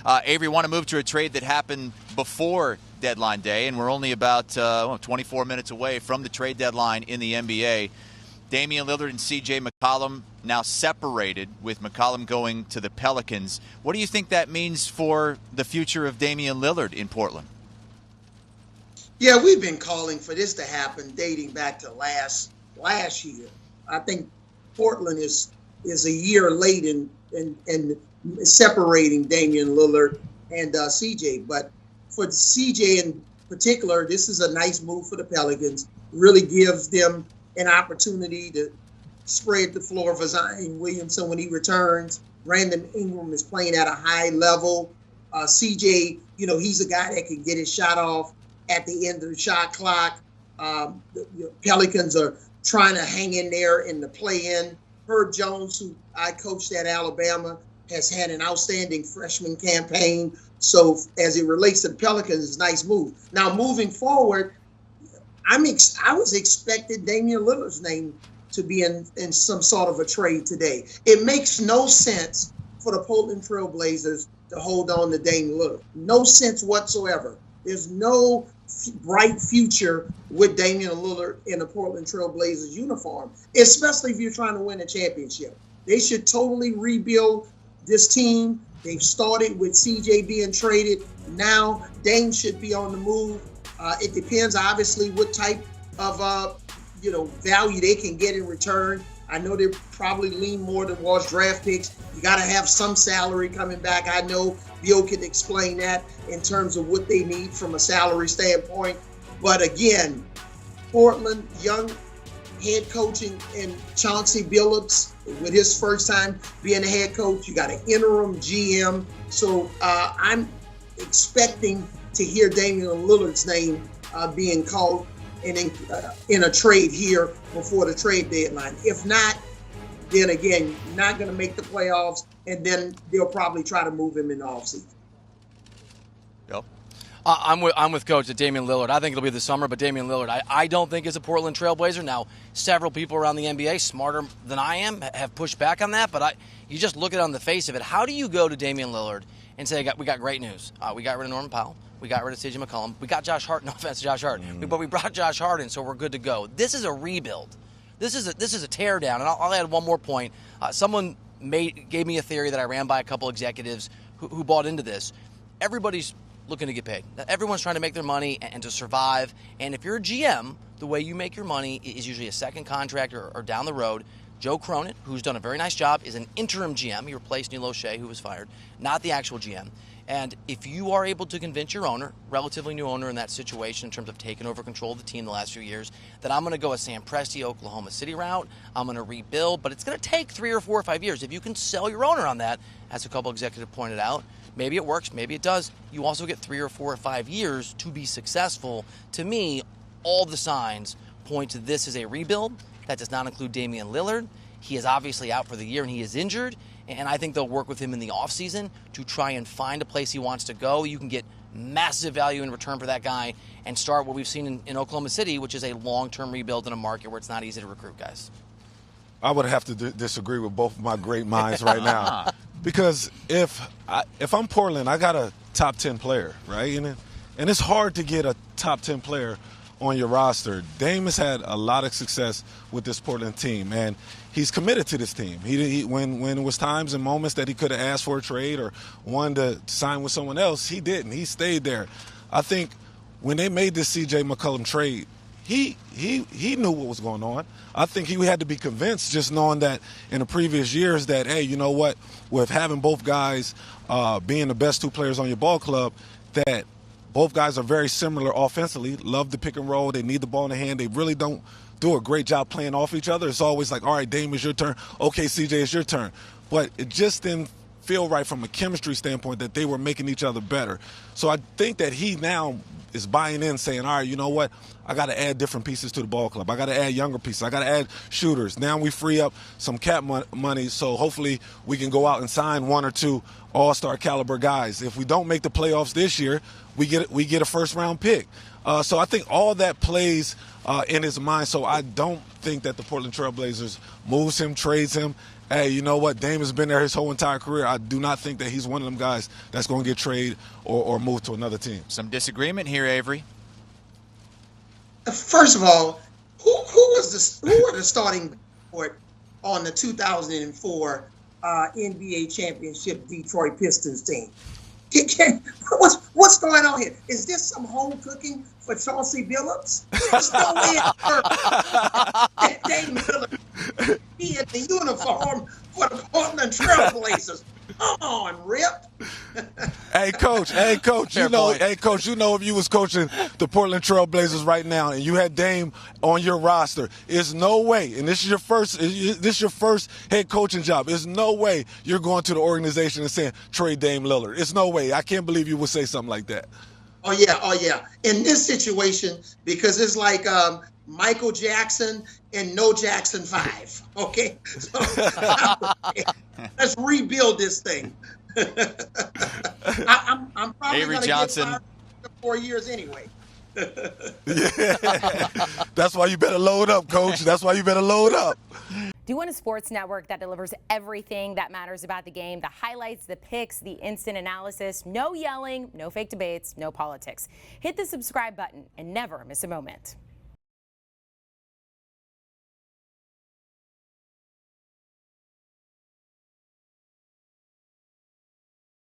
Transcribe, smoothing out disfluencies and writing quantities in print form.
Avery, want to move to a trade that happened before deadline day, and we're only about 24 minutes away from the trade deadline in the NBA. Damian Lillard and CJ Mccollum now separated, with McCollum going to the Pelicans. What do you think that means for the future of Damian Lillard in Portland? Yeah, we've been calling for this to happen dating back to last year. I think Portland is a year late in separating Damian Lillard and CJ. But for CJ in particular, this is a nice move for the Pelicans. Really gives them an opportunity to spread the floor for Zion Williamson when he returns. Brandon Ingram is playing at a high level. CJ, he's a guy that can get his shot off at the end of the shot clock. The Pelicans are trying to hang in there in the play-in. Herb Jones, who I coached at Alabama, has had an outstanding freshman campaign. So as it relates to the Pelicans, it's a nice move. Now, moving forward, I was expecting Damian Lillard's name to be in some sort of a trade today. It makes no sense for the Portland Trail Blazers to hold on to Damian Lillard. No sense whatsoever. There's no bright future with Damian Lillard in the Portland Trail Blazers uniform, especially if you're trying to win a championship. They should totally rebuild this team. They've started with CJ being traded. Now Dame should be on the move. It depends, obviously, what type of value they can get in return. I know they probably lean more towards draft picks. You got to have some salary coming back. I know Bill can explain that in terms of what they need from a salary standpoint. But again, Portland, young head coaching, and Chauncey Billups with his first time being a head coach. You got an interim GM. So I'm expecting to hear Damian Lillard's name being called in a trade here before the trade deadline. If not, then again, not going to make the playoffs, and then they'll probably try to move him in the offseason. Yep. I'm with Coach at Damian Lillard. I think it'll be the summer, but Damian Lillard, I don't think is a Portland Trailblazer. Now, several people around the NBA, smarter than I am, have pushed back on that, but you just look at it on the face of it. How do you go to Damian Lillard and say, we got great news? We got rid of Norman Powell. We got rid of CJ McCollum. We got Josh Hart. No offense to Josh Hart. But we brought Josh Hart in, so we're good to go. This is a rebuild. This is a tear down. And I'll add one more point. Someone gave me a theory that I ran by a couple executives who bought into this. Everybody's looking to get paid. Everyone's trying to make their money and to survive. And if you're a GM, the way you make your money is usually a second contract or down the road. Joe Cronin, who's done a very nice job, is an interim GM. He replaced Neil O'Shea, who was fired, not the actual GM. And if you are able to convince your owner, relatively new owner in that situation in terms of taking over control of the team the last few years, that I'm going to go a Sam Presti, Oklahoma City route, I'm going to rebuild, but it's going to take 3 or 4 or 5 years. If you can sell your owner on that, as a couple executives pointed out, maybe it works, maybe it does. You also get 3 or 4 or 5 years to be successful. To me, all the signs point to this as a rebuild. That does not include Damian Lillard. He is obviously out for the year and he is injured. And I think they'll work with him in the offseason to try and find a place he wants to go. You can get massive value in return for that guy and start what we've seen in Oklahoma City, which is a long-term rebuild in a market where it's not easy to recruit guys. I would have to disagree with both of my great minds right now. Because if I'm Portland, I got a top 10 player, right? And it's hard to get a top 10 player on your roster. Dame has had a lot of success with this Portland team, and he's committed to this team. He when it was times and moments that he could have asked for a trade or wanted to sign with someone else, he didn't. He stayed there. I think when they made this CJ McCollum trade, he knew what was going on. I think he had to be convinced, just knowing that in the previous years that, hey, you know what, with having both guys being the best 2 players on your ball club, that both guys are very similar offensively, love the pick and roll. They need the ball in the hand. They really don't do a great job playing off each other. It's always like, all right, Dame, it's your turn. Okay, CJ, it's your turn. But it just didn't feel right from a chemistry standpoint that they were making each other better. So I think that he now is buying in, saying, all right, you know what? I got to add different pieces to the ball club. I got to add younger pieces. I got to add shooters. Now we free up some cap money, so hopefully we can go out and sign 1 or 2 all-star caliber guys. If we don't make the playoffs this year, we get a first-round pick. So I think all that plays in his mind. So I don't think that the Portland Trail Blazers moves him, trades him. Hey, you know what? Dame has been there his whole entire career. I do not think that he's one of them guys that's going to get traded or moved to another team. Some disagreement here, Avery. First of all, who were the starting court on the 2004 NBA championship Detroit Pistons team? What's going on here? Is this some home cooking for Chauncey Billups? There's no way that Damian Lillard be in the uniform for the Portland Trail Blazers. Come on, Rip. Hey, coach, you know if you was coaching the Portland Trail Blazers right now and you had Dame on your roster, there's no way, and this is your first head coaching job, there's no way you're going to the organization and saying trade Dame Lillard. It's no way. I can't believe you would say something like that. Oh yeah. In this situation, because it's like Michael Jackson and No Jackson 5. Okay, so let's rebuild this thing. I'm probably Avery going to Johnson. get fired for 4 years anyway. Yeah. That's why you better load up, coach. That's why you better load up. Do you want a sports network that delivers everything that matters about the game? The highlights, the picks, the instant analysis, no yelling, no fake debates, no politics. Hit the subscribe button and never miss a moment.